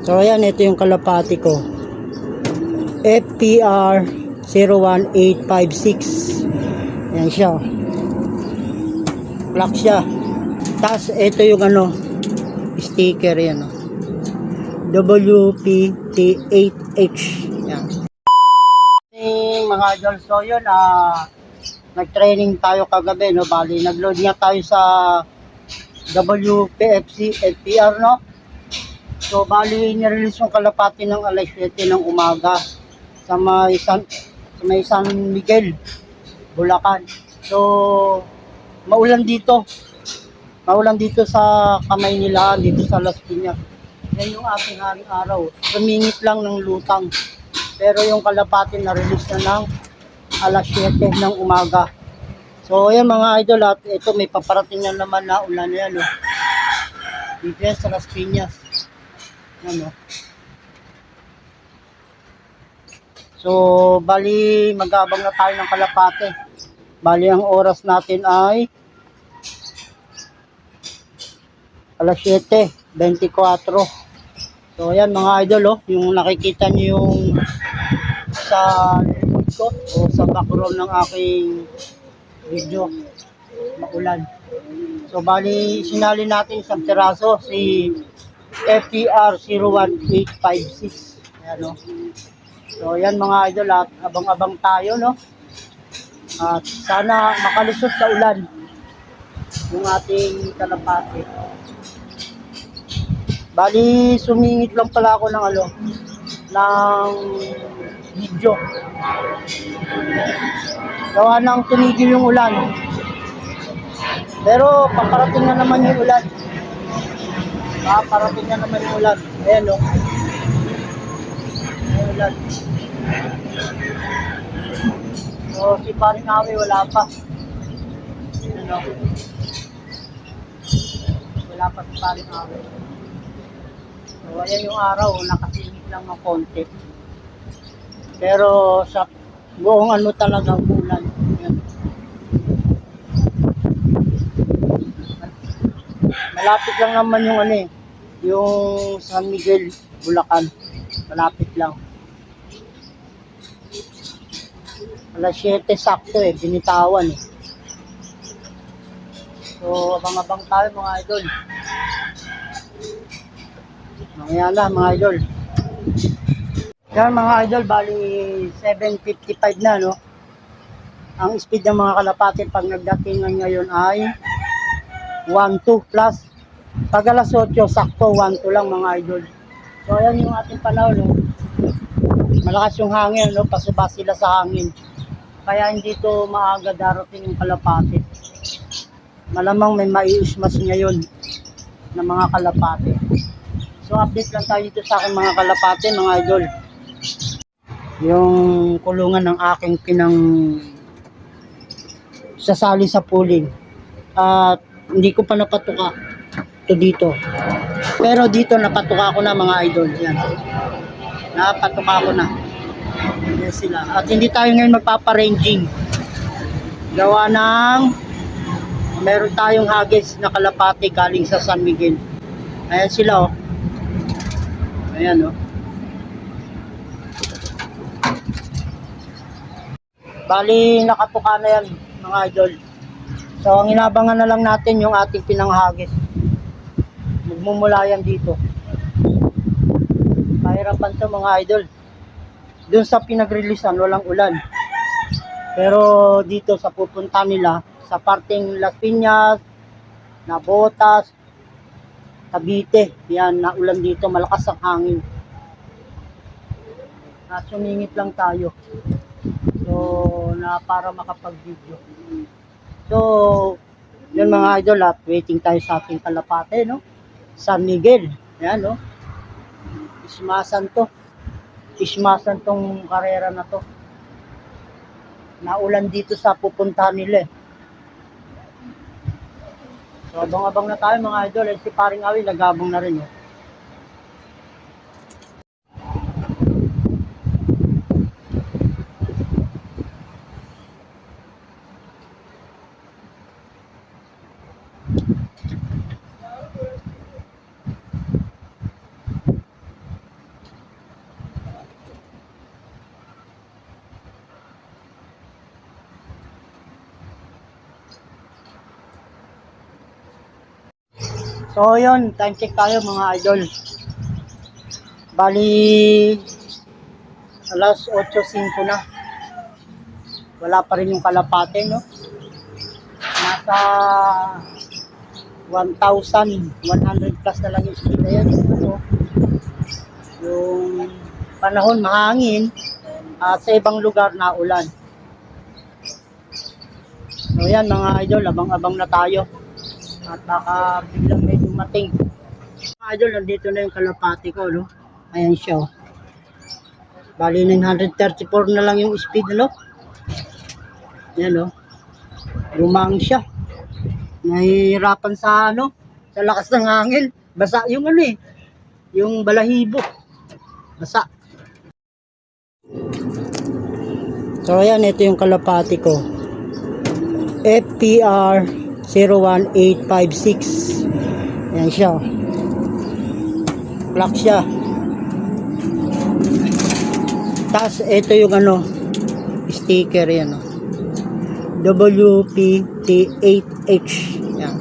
So ayan, ito yung kalapati ko. FPR 01856. Ayan siya. Black siya. Tapos ito yung sticker yan. WPT8H. Ayan. Mga idol, so yun, nag-training tayo kagabi, no? Bali, nag-load nga tayo sa WPFC FPR, no? So, bali, nirelease yung kalapati ng alas 7 ng umaga sa may San Miguel, Bulacan. So, maulan dito. Maulan dito sa kamay nila, dito sa Las Piñas. Yan yung ating haring araw. Sumingit lang ng lutang. Pero yung kalapati na-release na ng alas 7 ng umaga. So, ayan mga idol, at ito may paparating na naman na ulan na yan, no? Dito yan sa Las Piñas. Ano? So, bali, mag-aabang na tayo ng kalapate. Bali, ang oras natin ay alas 7:24. So, ayan mga idol, yung nakikita nyo yung sa likod ko o sa background ng aking video, maulan. So, bali, sinali natin sa teraso si FPR 01856. Ayan, no? So, ayan mga idol, at abang-abang tayo, no? At sana makalusot sa ulan yung ating kalapate. Bali, sumingit lang pala ako ng ng video. Gawa nang tumigil yung ulan. Pero paparating na naman yung ulan. Paparating na naman yung ulan. Ayan, no? Ayan, ulan. So, si Paring Awi wala pa. Ano? Wala pa si Paring Awi. So, ayan yung araw, nakasingit lang ng konti. Pero sa buong talaga ulan. Ayan. Malapit lang naman yung yung San Miguel, Bulacan. Malapit lang. Alas 7 sakto binitawan So, abang-abang tayo mga idol. Mamaya na mga idol. Yan mga idol, bali 7:55 na, no? Ang speed ng mga kalapate pag nagdatingan ngayon ay 1-2 plus. Pag alas 8, sakto 1-2 lang mga idol. So, ayan yung ating panahon, no? Malakas yung hangin, no? Pasubas sila sa hangin. Kaya hindi to maaga darating yung kalapate. Malamang may maiusmas ngayon ng mga kalapate. So, update lang tayo dito sa aking mga kalapate, mga idol. Yung kulungan ng aking sasali sa pooling. At hindi ko pa napatuka ito dito. Pero dito napatuka ko na mga idol. Yan. Napatuka ko na. Yan sila. At hindi tayo ngayon magpaparanging. Gawa ng meron tayong hagis na kalapate galing sa San Miguel. Ayan sila, Ayan, Bali, nakatuka na yan, mga idol. So, ang inabangan na lang natin yung ating pinanghagis. Magmumula yan dito. Mahirapan to mga idol. Doon sa pinag-releasean, walang ulan. Pero dito sa pupunta nila, sa parting Las Piñas, Nabotas, Cavite, yan, naulan dito, malakas ang hangin. At sumingit lang tayo. So, para makapag-video. So, yun mga idol, at waiting tayo sa ating kalapate, no? San Miguel. Yan, no? Ismasan to. Ismasan tong karera na to. Naulan dito sa pupuntahan nila. So, abang-abang na tayo mga idol. Si Paring Awi, nagabong na rin, So yun, time check tayo mga idol. Bali, alas 8:05 na. Wala pa rin yung kalapate, no? Nasa 1,100 plus na lang yung speed na yan. Ito, yung panahon mahangin at sa ibang lugar na ulan. So yan mga idol, abang-abang na tayo. At baka biglang may dumating. Mga idol, nandito na yung kalapati ko, no? Ayan siya, oh. Bali 934 na lang yung speed, no? Yan, oh. Lumang siya. Nahihirapan sa sa lakas ng hangin. Basa yung yung balahibo. Basa. So ayan, ito yung kalapati ko. FPR 01856. Ayan siya. Black siya. Tapos ito yung sticker yan, WPT8H. Yan.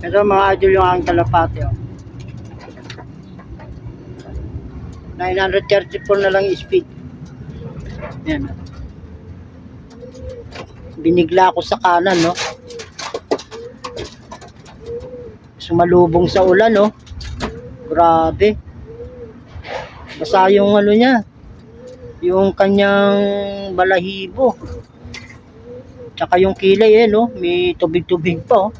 Ito mga idol yung aking kalapate, 934 na lang yung speed. Yan. Binigla ako sa kanan, no? Sumalubong sa ulan, no? Grabe. Basa yung niya, yung kanyang balahibo. Tsaka yung kilay, no? May tubig-tubig pa, oh.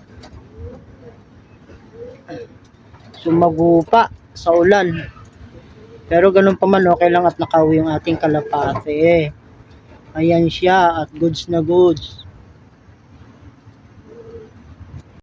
Sumagupa sa ulan. Pero ganun pa man, okay lang at nakauwi yung ating kalapate. Ayan siya at goods na goods.